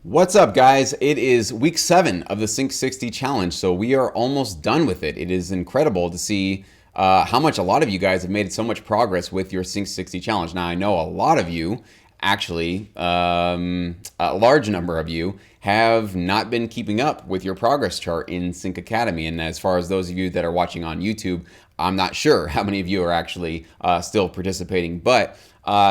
What's up, guys? It is week 7 of the Sync 60 challenge, so we are almost done with it. It is incredible to see how much a lot of you guys have made so much progress with your Sync 60 challenge. Now, I know a lot of you, actually, a large number of you, have not been keeping up with your progress chart in Sync Academy. And as far as those of you that are watching on YouTube, I'm not sure how many of you are actually still participating, but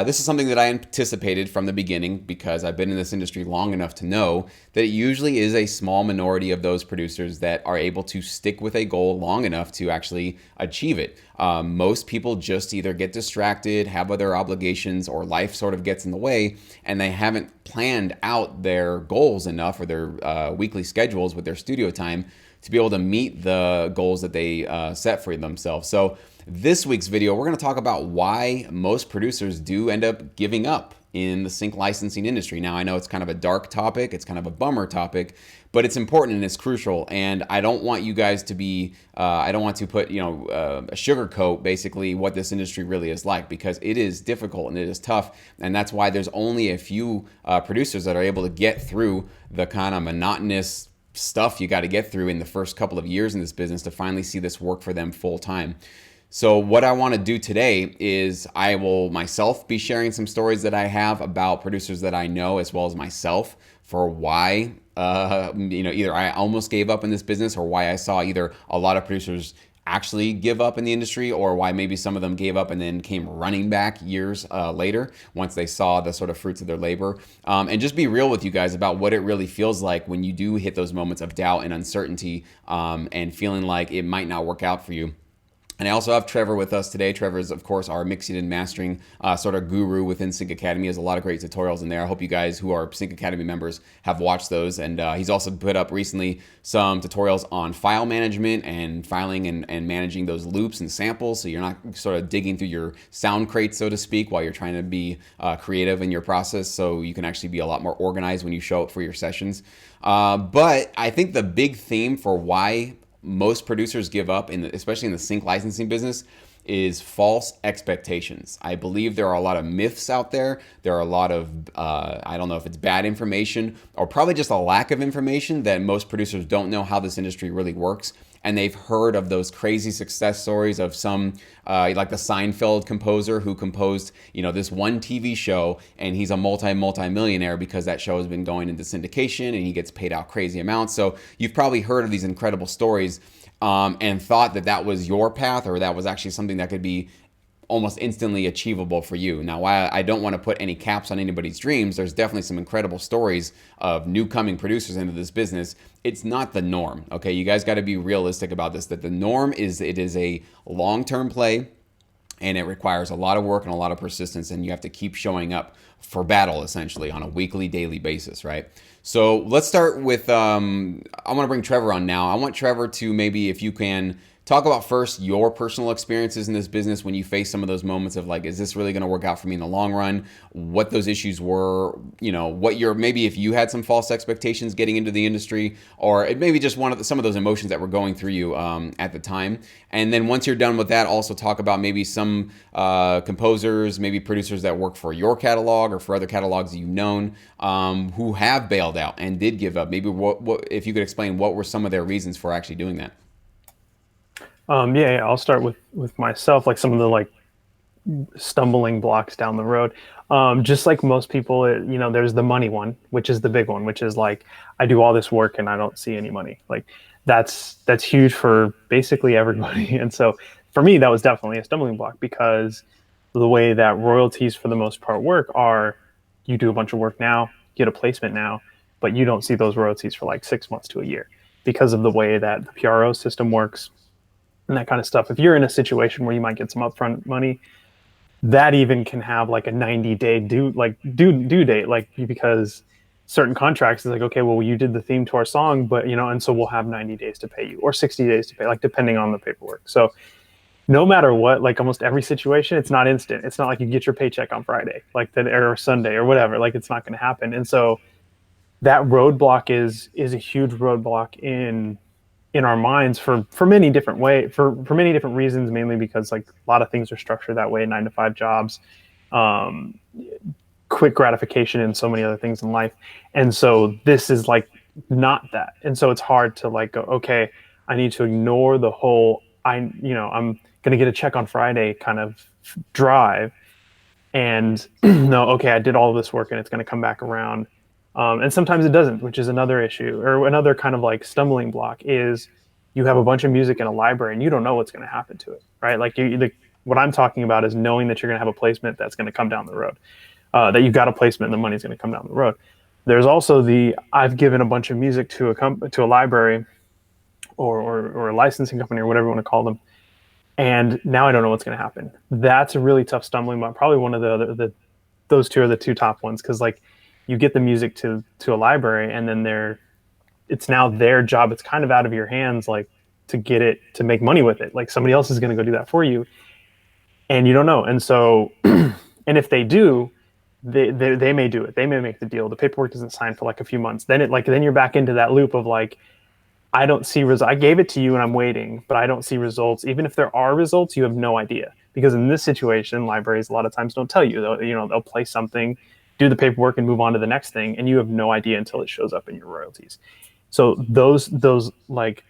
this is something that I anticipated from the beginning because I've been in this industry long enough to know that it usually is a small minority of those producers that are able to stick with a goal long enough to actually achieve it. Most people just either get distracted, have other obligations, or life sort of gets in the way, and they haven't planned out their goals enough or their weekly schedules with their studio time to be able to meet the goals that they set for themselves. So this week's video, we're going to talk about why most producers do end up giving up in the sync licensing industry. Now, I know it's kind of a dark topic, it's kind of a bummer topic, but it's important and it's crucial. And I don't want you guys to be, I don't want to put, a sugarcoat basically what this industry really is like, because it is difficult and it is tough. And that's why there's only a few producers that are able to get through the kind of monotonous stuff you got to get through in the first couple of years in this business to finally see this work for them full time. So what I want to do today is I will myself be sharing some stories that I have about producers that I know as well as myself for why either I almost gave up in this business or why I saw either a lot of producers actually give up in the industry or why maybe some of them gave up and then came running back years later once they saw the sort of fruits of their labor. And just be real with you guys about what it really feels like when you do hit those moments of doubt and uncertainty and feeling like it might not work out for you. And I also have Trevor with us today. Trevor is, of course, our mixing and mastering sort of guru within Sync Academy. He has a lot of great tutorials in there. I hope you guys who are Sync Academy members have watched those. And he's also put up recently some tutorials on file management and filing and managing those loops and samples. So you're not sort of digging through your sound crate, so to speak, while you're trying to be creative in your process. So you can actually be a lot more organized when you show up for your sessions. But I think the big theme for why most producers give up, especially in the sync licensing business, is false expectations. I believe there are a lot of myths out there. There are a lot of, I don't know if it's bad information or probably just a lack of information that most producers don't know how this industry really works. And they've heard of those crazy success stories of some, like the Seinfeld composer who composed, this one TV show, and he's a multi-millionaire because that show has been going into syndication and he gets paid out crazy amounts. So you've probably heard of these incredible stories and thought that that was your path or that was actually something that could be almost instantly achievable for you. Now, while I don't want to put any caps on anybody's dreams, there's definitely some incredible stories of new coming producers into this business. It's not the norm, okay? You guys got to be realistic about this, that the norm is it is a long-term play and it requires a lot of work and a lot of persistence, and you have to keep showing up for battle essentially on a weekly, daily basis, right? So let's start with, I want to bring Trevor on now. I want Trevor to maybe, if you can, talk about first your personal experiences in this business when you face some of those moments of like, is this really going to work out for me in the long run? What those issues were, what your, maybe if you had some false expectations getting into the industry, or it maybe just some of those emotions that were going through you at the time. And then once you're done with that, also talk about maybe some composers, maybe producers that work for your catalog or for other catalogs that you've known who have bailed out and did give up. Maybe what if you could explain what were some of their reasons for actually doing that? Yeah, I'll start with myself, like some of the like stumbling blocks down the road. Just like most people, there's the money one, which is the big one, which is like I do all this work and I don't see any money. Like that's huge for basically everybody. And so for me, that was definitely a stumbling block because the way that royalties for the most part work are you do a bunch of work now, get a placement now, but you don't see those royalties for like 6 months to a year because of the way that the PRO system works and that kind of stuff. If you're in a situation where you might get some upfront money, that even can have like a 90-day due date, like because certain contracts is like, okay, well, you did the theme to our song, but and so we'll have 90 days to pay you or 60 days to pay, like depending on the paperwork. So no matter what, like almost every situation, it's not instant. It's not like you get your paycheck on Friday, like that, or Sunday or whatever. Like it's not going to happen. And so that roadblock is a huge roadblock in our minds for many different for many different reasons, mainly because like a lot of things are structured that way, 9-to-5 jobs. quick gratification in so many other things in life. And so this is like not that. And so it's hard to like go, okay, I need to ignore the whole I'm going to get a check on Friday kind of drive and no, okay, I did all of this work and it's going to come back around. And sometimes it doesn't, which is another issue or another kind of like stumbling block is you have a bunch of music in a library and you don't know what's going to happen to it, right? Like what I'm talking about is knowing that you're going to have a placement that's going to come down the road, that you've got a placement and the money's going to come down the road. There's also I've given a bunch of music to a library or a licensing company or whatever you want to call them, and now I don't know what's going to happen. That's a really tough stumbling block. Probably one of those two are the two top ones because like you get the music to a library and then it's now their job. It's kind of out of your hands, like to get it to make money with it. Like somebody else is going to go do that for you, and you don't know. And so, and if they do, they may do it. They may make the deal. The paperwork doesn't sign for like a few months. Then you're back into that loop of like I don't see results. I gave it to you and I'm waiting, but I don't see results. Even if there are results, you have no idea. Because in this situation, libraries a lot of times don't tell you. They'll play something, do the paperwork, and move on to the next thing, and you have no idea until it shows up in your royalties. So those like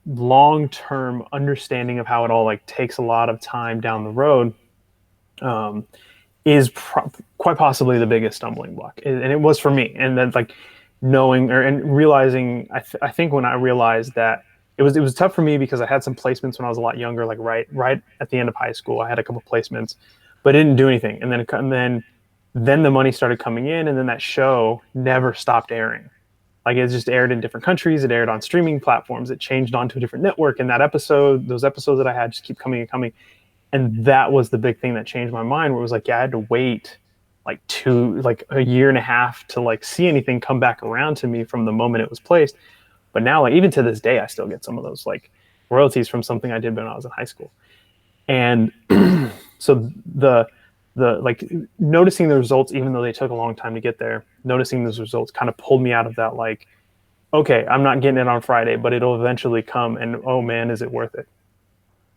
long-term understanding of how it all like takes a lot of time down the road is quite possibly the biggest stumbling block, and it was for me. And then like knowing and realizing, I think when I realized that it was tough for me because I had some placements when I was a lot younger, like right at the end of high school, I had a couple placements, but it didn't do anything. And then the money started coming in, and then that show never stopped airing. Like it just aired in different countries. It aired on streaming platforms. It changed onto a different network. And those episodes that I had just keep coming and coming. And that was the big thing that changed my mind, where it was like, yeah, I had to wait like a year and a half to like see anything come back around to me from the moment it was placed. But now, like even to this day, I still get some of those like royalties from something I did when I was in high school. And so the like noticing the results, even though they took a long time to get there, noticing those results kind of pulled me out of that like, okay, I'm not getting it on Friday, but it'll eventually come, and oh man, is it worth it?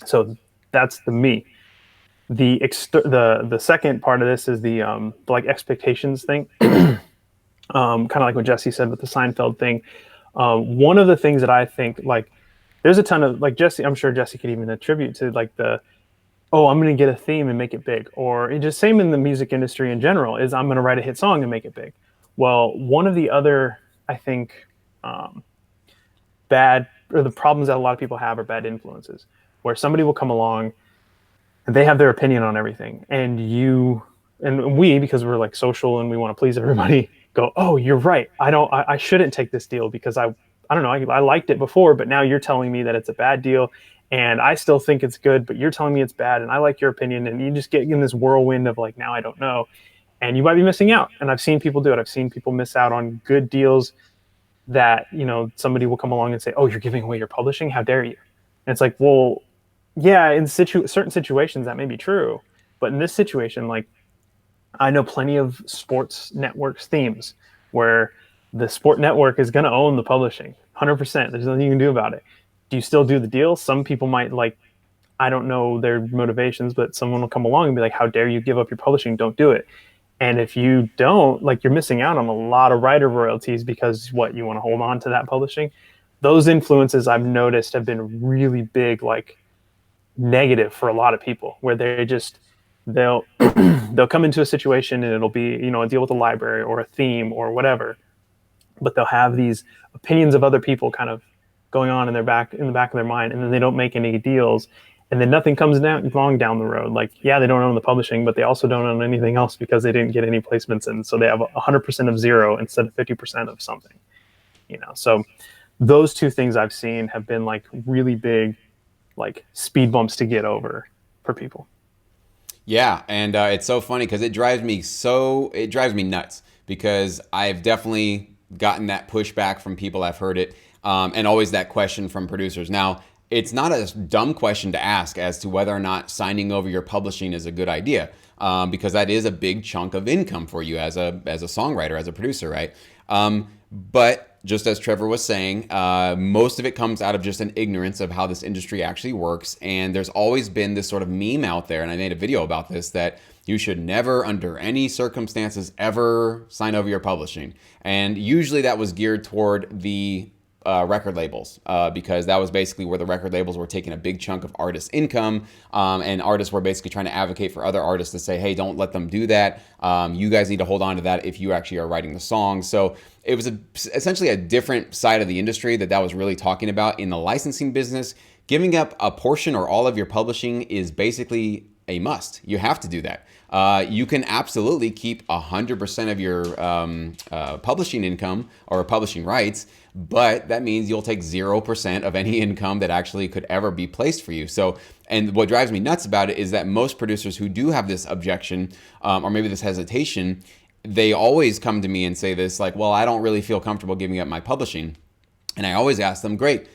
So that's the me. The second part of this is the like expectations thing. Kind of like what Jesse said with the Seinfeld thing. One of the things that I think like there's a ton of like Jesse, I'm sure Jesse could even attribute to like oh, I'm going to get a theme and make it big. Or it just same in the music industry in general is I'm going to write a hit song and make it big. Well, one of the other, I think, bad or the problems that a lot of people have are bad influences, where somebody will come along and they have their opinion on everything. And we, because we're like social and we want to please everybody, go, oh, you're right. I shouldn't take this deal because I don't know. I liked it before, but now you're telling me that it's a bad deal. And I still think it's good, but you're telling me it's bad, and I like your opinion, and you just get in this whirlwind of like, now I don't know, and you might be missing out. And I've seen people do it. I've seen people miss out on good deals that somebody will come along and say, "Oh, you're giving away your publishing? How dare you?" And it's like, well, yeah, in certain situations that may be true, but in this situation, like I know plenty of sports networks themes where the sport network is going to own the publishing, 100%. There's nothing you can do about it. Do you still do the deal? Some people might like, I don't know their motivations, but someone will come along and be like, how dare you give up your publishing? Don't do it. And if you don't, like, you're missing out on a lot of writer royalties because you want to hold on to that publishing. Those influences I've noticed have been really big, like negative for a lot of people, where they'll they'll come into a situation and it'll be, a deal with a library or a theme or whatever, but they'll have these opinions of other people kind of going on in the back of their mind, and then they don't make any deals, and then nothing comes wrong down the road. Like, yeah, they don't own the publishing, but they also don't own anything else because they didn't get any placements, and so they have 100% of zero instead of 50% of something. So those two things I've seen have been like really big, like speed bumps to get over for people. Yeah, and it's so funny because it drives me nuts because I've definitely gotten that pushback from people. I've heard it, and always that question from producers. Now, it's not a dumb question to ask as to whether or not signing over your publishing is a good idea, because that is a big chunk of income for you as a songwriter, as a producer, right? But just as Trevor was saying, most of it comes out of just an ignorance of how this industry actually works. And there's always been this sort of meme out there, and I made a video about this, that You should never, under any circumstances, ever sign over your publishing. And usually that was geared toward the record labels, because that was basically where the record labels were taking a big chunk of artists' income, and artists were basically trying to advocate for other artists to say, hey, don't let them do that. You guys need to hold on to that if you actually are writing the songs. So it was essentially a different side of the industry that was really talking about. In the licensing business, giving up a portion or all of your publishing is basically a must. You have to do that. You can absolutely keep 100% of your publishing income or publishing rights, but that means you'll take 0% of any income that actually could ever be placed for you. So, and what drives me nuts about it is that most producers who do have this objection, or maybe this hesitation, they always come to me and say this, like, well, I don't really feel comfortable giving up my publishing. And I always ask them, great,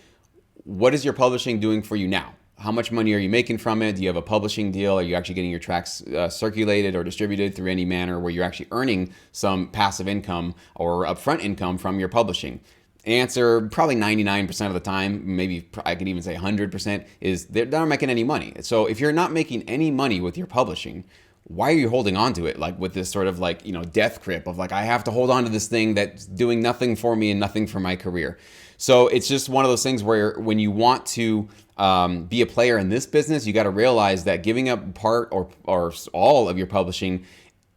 what is your publishing doing for you now? How much money are you making from it? Do you have a publishing deal? Are you actually getting your tracks circulated or distributed through any manner where you're actually earning some passive income or upfront income from your publishing? Answer, probably 99% of the time, maybe I could even say 100%, is they're not making any money. So if you're not making any money with your publishing, why are you holding on to it, like with this sort of like, death grip of like, I have to hold on to this thing that's doing nothing for me and nothing for my career? So it's just one of those things where when you want to be a player in this business, you got to realize that giving up part or all of your publishing,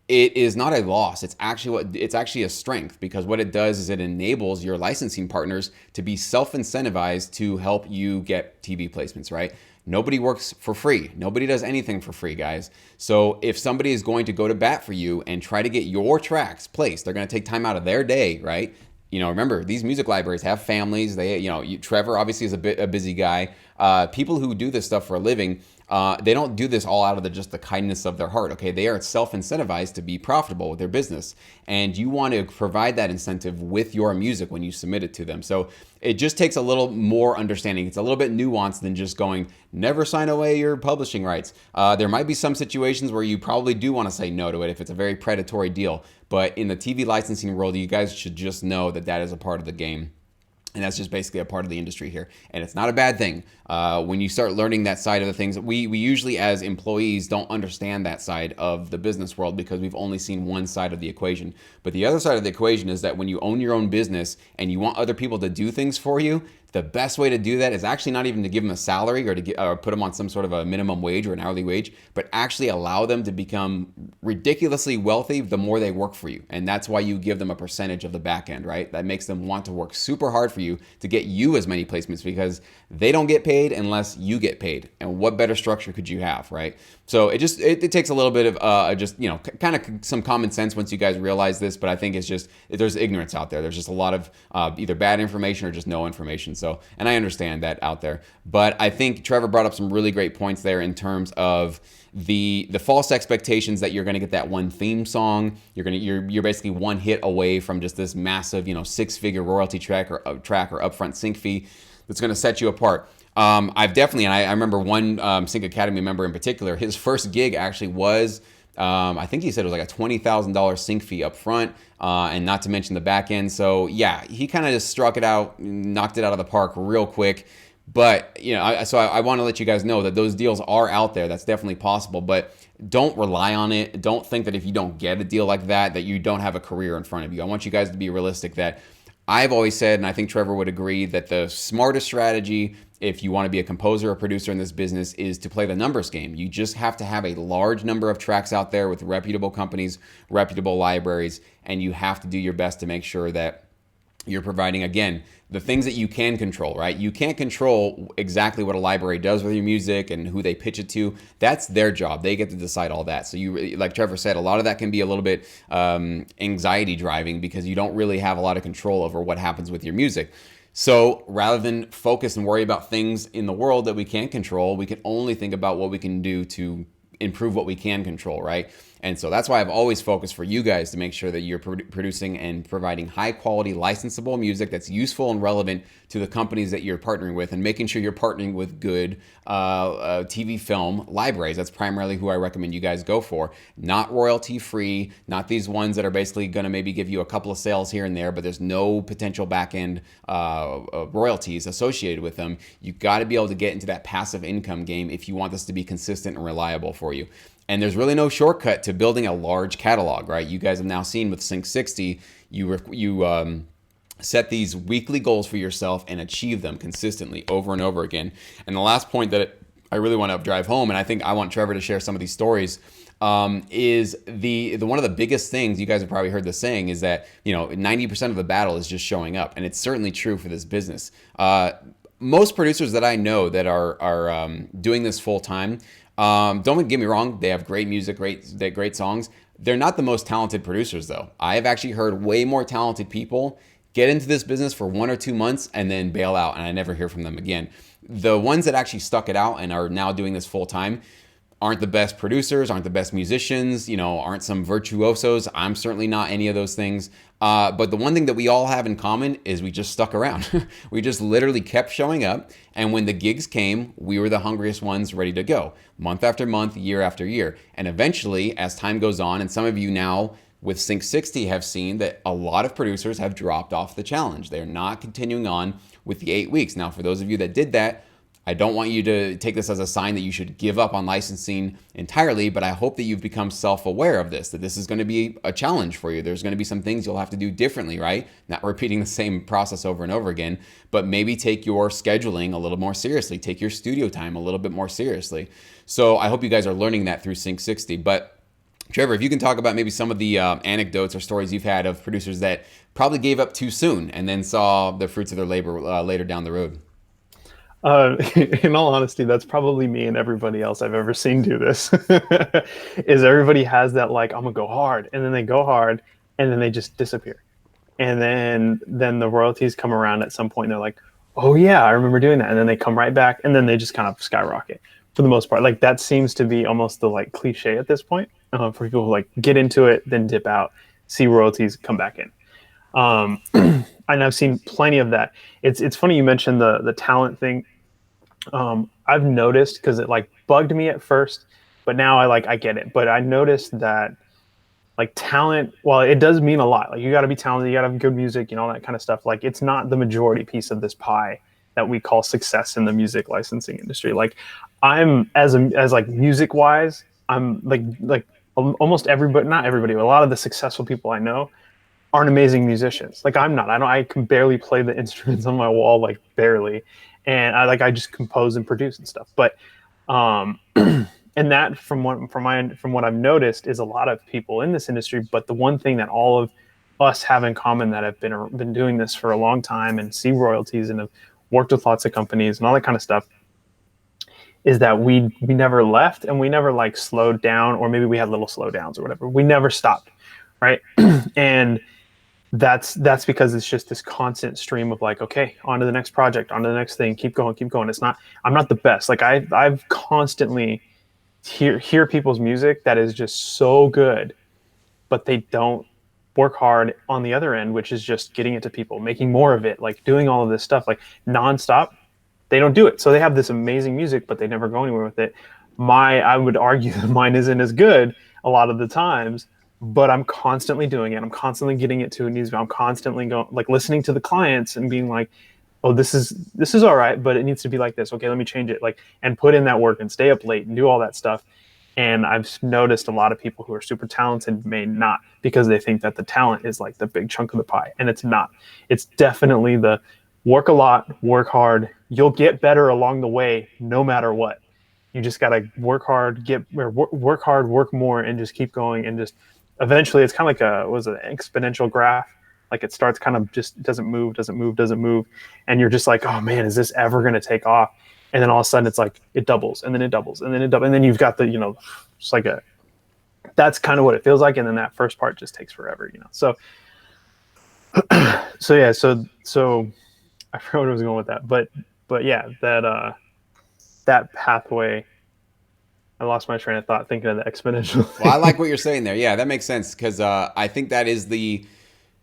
it is not a loss. It's actually a strength, because what it does is it enables your licensing partners to be self-incentivized to help you get TV placements, right? Nobody works for free. Nobody does anything for free, guys. So if somebody is going to go to bat for you and try to get your tracks placed, they're going to take time out of their day, right? Remember, these music libraries have families. Trevor obviously is a busy guy. People who do this stuff for a living, they don't do this all out of just the kindness of their heart. Okay, they are self-incentivized to be profitable with their business, and you want to provide that incentive with your music when you submit it to them. So it just takes a little more understanding. It's a little bit nuanced than just going, never sign away your publishing rights. There might be some situations where you probably do want to say no to it if it's a very predatory deal. But in the TV licensing world, you guys should just know that that is a part of the game. And that's just basically a part of the industry here. And it's not a bad thing. When you start learning that side of the things, we usually as employees don't understand that side of the business world because we've only seen one side of the equation. But the other side of the equation is that when you own your own business and you want other people to do things for you, the best way to do that is actually not even to give them a salary or put them on some sort of a minimum wage or an hourly wage, but actually allow them to become ridiculously wealthy the more they work for you. And that's why you give them a percentage of the back end, right? That makes them want to work super hard for you to get you as many placements, because they don't get paid unless you get paid. And what better structure could you have, right? So it takes a little bit of kind of some common sense once you guys realize this, but I think it's just, there's ignorance out there. There's just a lot of either bad information or just no information. So, and I understand that out there, but I think Trevor brought up some really great points there in terms of the false expectations that you're going to get that one theme song. You're basically one hit away from just this massive, 6-figure royalty track or upfront sync fee that's going to set you apart. I've definitely, and I remember one Sync Academy member in particular, his first gig actually was, I think he said it was like a $20,000 sync fee up front, and not to mention the back end. So yeah, he kind of just struck it out, knocked it out of the park real quick. But I want to let you guys know that those deals are out there. That's definitely possible, but don't rely on it. Don't think that if you don't get a deal like that you don't have a career in front of you. I want you guys to be realistic that I've always said, and I think Trevor would agree, that the smartest strategy if you want to be a composer or producer in this business is to play the numbers game. You just have to have a large number of tracks out there with reputable companies, reputable libraries, and you have to do your best to make sure that you're providing, again, the things that you can control, right? You can't control exactly what a library does with your music and who they pitch it to. That's their job. They get to decide all that. So you, like Trevor said, a lot of that can be a little bit anxiety driving because you don't really have a lot of control over what happens with your music. So rather than focus and worry about things in the world that we can't control, we can only think about what we can do to improve what we can control, right? And so that's why I've always focused for you guys to make sure that you're producing and providing high quality licensable music that's useful and relevant to the companies that you're partnering with, and making sure you're partnering with good TV film libraries. That's primarily who I recommend you guys go for. Not royalty free, not these ones that are basically going to maybe give you a couple of sales here and there, but there's no potential back end royalties associated with them. You've got to be able to get into that passive income game if you want this to be consistent and reliable for you. And there's really no shortcut to building a large catalog, right? You guys have now seen with Sync 60, you set these weekly goals for yourself and achieve them consistently over and over again. And the last point that I really want to drive home, and I think I want Trevor to share some of these stories, is the one of the biggest things you guys have probably heard the saying is that 90% of the battle is just showing up, and it's certainly true for this business. Most producers that I know that are doing this full time, don't get me wrong, they have great music, great songs. They're not the most talented producers though. I have actually heard way more talented people get into this business for 1 or 2 months and then bail out, and I never hear from them again. The ones that actually stuck it out and are now doing this full time aren't the best producers, aren't the best musicians, aren't some virtuosos. I'm certainly not any of those things. But the one thing that we all have in common is we just stuck around. We just literally kept showing up. And when the gigs came, we were the hungriest ones ready to go, month after month, year after year. And eventually, as time goes on, and some of you now with Sync 60 have seen that a lot of producers have dropped off the challenge. They're not continuing on with the 8 weeks. Now, for those of you that did that, I don't want you to take this as a sign that you should give up on licensing entirely, but I hope that you've become self-aware of this, that this is going to be a challenge for you. There's going to be some things you'll have to do differently, right? Not repeating the same process over and over again, but maybe take your scheduling a little more seriously. Take your studio time a little bit more seriously. So I hope you guys are learning that through Sync 60. But Trevor, if you can talk about maybe some of the anecdotes or stories you've had of producers that probably gave up too soon and then saw the fruits of their labor later down the road. In all honesty, that's probably me and everybody else I've ever seen do this. Is everybody has that like I'm gonna go hard, and then they go hard, and then they just disappear, and then the royalties come around at some point. And they're like, oh yeah, I remember doing that, and then they come right back, and then they just kind of skyrocket for the most part. Like that seems to be almost the like cliche at this point for people who like get into it, then dip out, see royalties, come back in. And I've seen plenty of that. It's funny you mentioned the talent thing. I've noticed because it like bugged me at first, but now I get it. But I noticed that like talent, while it does mean a lot, like you got to be talented, you got to have good music, all that kind of stuff. Like it's not the majority piece of this pie that we call success in the music licensing industry. Like I'm as like music wise, I'm like almost everybody, not everybody, but a lot of the successful people I know aren't amazing musicians. Like I'm not. I can barely play the instruments on my wall, like barely. And I just compose and produce and stuff. But and that from what I've noticed is a lot of people in this industry. But the one thing that all of us have in common that have been doing this for a long time and see royalties and have worked with lots of companies and all that kind of stuff is that we never left and we never like slowed down, or maybe we had little slowdowns or whatever. We never stopped, right? And that's because it's just this constant stream of like, okay, on to the next project, on to the next thing, keep going. It's not, I'm not the best. Like I've constantly hear people's music that is just so good, but they don't work hard on the other end, which is just getting it to people, making more of it, like doing all of this stuff, like nonstop. They don't do it. So they have this amazing music, but they never go anywhere with it. I would argue that mine isn't as good a lot of the times, but I'm constantly doing it. I'm constantly getting it to a needs. I'm constantly going, like listening to the clients and being like, oh, this is all right, but it needs to be like this. Okay, let me change it. Like, and put in that work and stay up late and do all that stuff. And I've noticed a lot of people who are super talented may not, because they think that the talent is like the big chunk of the pie, and it's not. It's definitely the work a lot, work hard. You'll get better along the way, no matter what. You just gotta work hard, work hard, work more, and just keep going. And just eventually, it's kind of like an exponential graph. Like it starts kind of just doesn't move, and you're just like, oh man, is this ever gonna take off? And then all of a sudden, it's like it doubles, and then it doubles, and then it doubles, and then you've got the just like that's kind of what it feels like. And then that first part just takes forever. So yeah, so I forgot what I was going with that, but yeah, that pathway. I lost my train of thought thinking of the exponential Well, thing. I like what you're saying there. Yeah, that makes sense because I think that is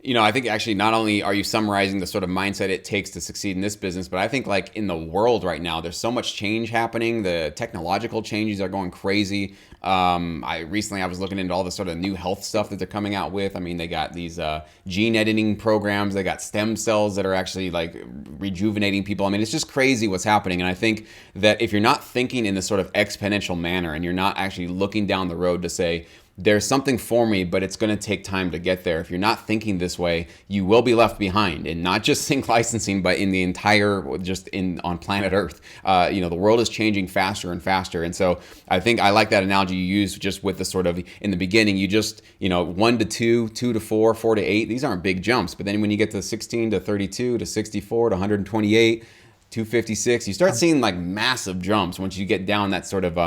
I think actually not only are you summarizing the sort of mindset it takes to succeed in this business, but I think like in the world right now, there's so much change happening. The technological changes are going crazy. I was looking into all the sort of new health stuff that they're coming out with. I mean, they got these gene editing programs. They got stem cells that are actually like rejuvenating people. I mean, it's just crazy what's happening. And I think that if you're not thinking in this sort of exponential manner and you're not actually looking down the road to say, there's something for me, but it's going to take time to get there. If you're not thinking this way, you will be left behind, and not just sync licensing, but in the entire, just in on planet Earth. The world is changing faster and faster, and so I think I like that analogy you use, just with the sort of in the beginning, you just 1 to 2, 2 to 4, 4 to 8. These aren't big jumps, but then when you get to 16 to 32 to 64 to 128, 256, you start seeing like massive jumps once you get down that sort of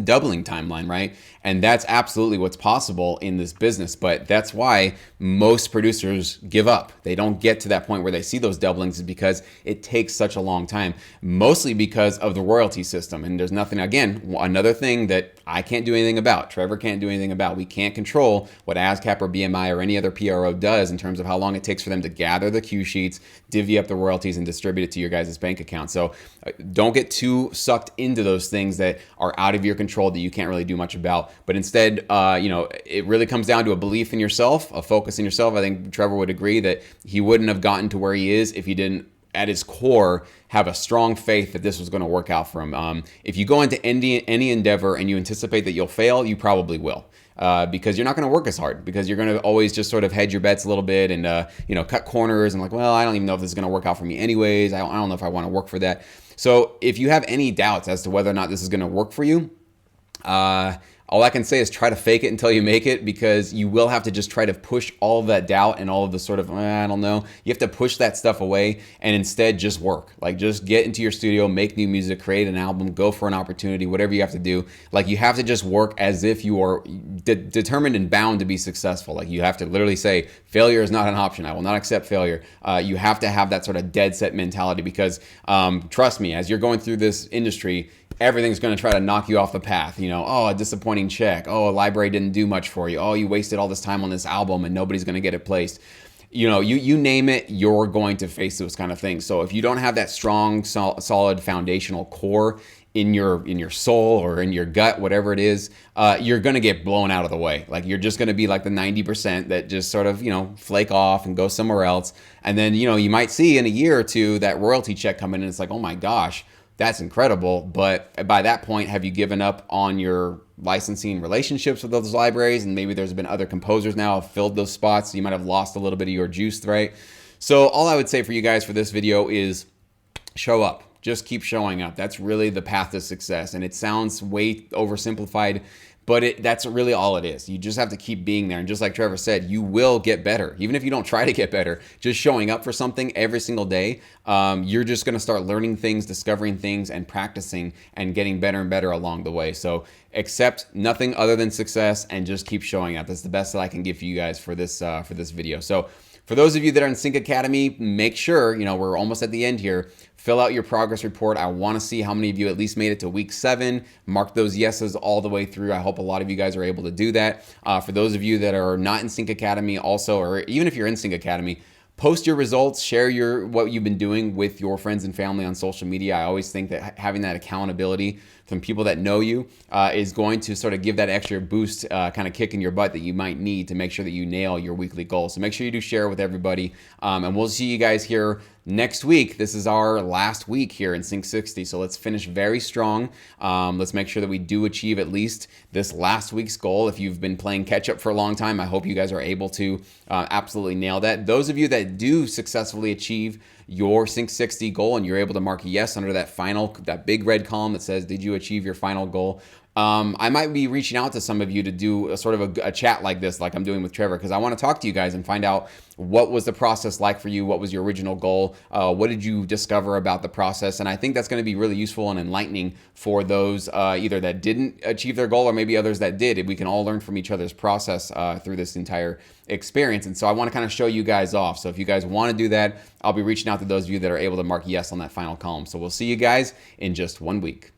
doubling timeline, right? And that's absolutely what's possible in this business. But that's why most producers give up. They don't get to that point where they see those doublings, is because it takes such a long time, mostly because of the royalty system. And there's nothing, again, another thing that I can't do anything about, Trevor can't do anything about. We can't control what ASCAP or BMI or any other PRO does in terms of how long it takes for them to gather the cue sheets, divvy up the royalties, and distribute it to your guys' bank account. So don't get too sucked into those things that are out of your control that you can't really do much about. But instead, it really comes down to a belief in yourself, a focus in yourself. I think Trevor would agree that he wouldn't have gotten to where he is if he didn't, at his core, have a strong faith that this was going to work out for him. If you go into any endeavor and you anticipate that you'll fail, you probably will. Because you're not going to work as hard, because you're going to always just sort of hedge your bets a little bit and cut corners and like, well, I don't even know if this is going to work out for me anyways. I don't know if I want to work for that. So if you have any doubts as to whether or not this is going to work for you, all I can say is try to fake it until you make it, because you will have to just try to push all of that doubt and all of the sort of, I don't know. You have to push that stuff away and instead just work. Like, just get into your studio, make new music, create an album, go for an opportunity, whatever you have to do. Like, you have to just work as if you are determined and bound to be successful. Like, you have to literally say, failure is not an option. I will not accept failure. You have to have that sort of dead set mentality, because trust me, as you're going through this industry, everything's going to try to knock you off the path. Oh, a disappointing check. Oh, a library didn't do much for you. Oh, you wasted all this time on this album and nobody's going to get it placed. You name it, you're going to face those kind of things. So if you don't have that strong, solid foundational core in your soul or in your gut, whatever it is, you're going to get blown out of the way. Like, you're just going to be like the 90% that just sort of, flake off and go somewhere else. And then, you might see in a year or two that royalty check come in and it's like, oh my gosh, that's incredible. But by that point, have you given up on your licensing relationships with those libraries? And maybe there's been other composers now have filled those spots. So you might have lost a little bit of your juice, right? So all I would say for you guys for this video is show up. Just keep showing up. That's really the path to success. And it sounds way oversimplified, but that's really all it is. You just have to keep being there. And just like Trevor said, you will get better. Even if you don't try to get better, just showing up for something every single day, you're just going to start learning things, discovering things, and practicing and getting better and better along the way. So accept nothing other than success and just keep showing up. That's the best that I can give you guys for this video. So for those of you that are in Sync Academy, make sure, we're almost at the end here, fill out your progress report. I want to see how many of you at least made it to week 7. Mark those yeses all the way through. I hope a lot of you guys are able to do that. For those of you that are not in Sync Academy also, or even if you're in Sync Academy, post your results, share what you've been doing with your friends and family on social media. I always think that having that accountability from people that know you is going to sort of give that extra boost, kind of kick in your butt that you might need to make sure that you nail your weekly goals. So make sure you do share with everybody, and we'll see you guys here next week. This is our last week here in Sync 60, so let's finish very strong. Let's make sure that we do achieve at least this last week's goal. If you've been playing catch up for a long time, I hope you guys are able to absolutely nail that. Those of you that do successfully achieve your Sync 60 goal and you're able to mark yes under that big red column that says, did you achieve your final goal? I might be reaching out to some of you to do a sort of a chat like this, like I'm doing with Trevor, because I want to talk to you guys and find out what was the process like for you? What was your original goal? What did you discover about the process? And I think that's going to be really useful and enlightening for those either that didn't achieve their goal or maybe others that did. We can all learn from each other's process through this entire experience. And so I want to kind of show you guys off. So if you guys want to do that, I'll be reaching out to those of you that are able to mark yes on that final column. So we'll see you guys in just 1 week.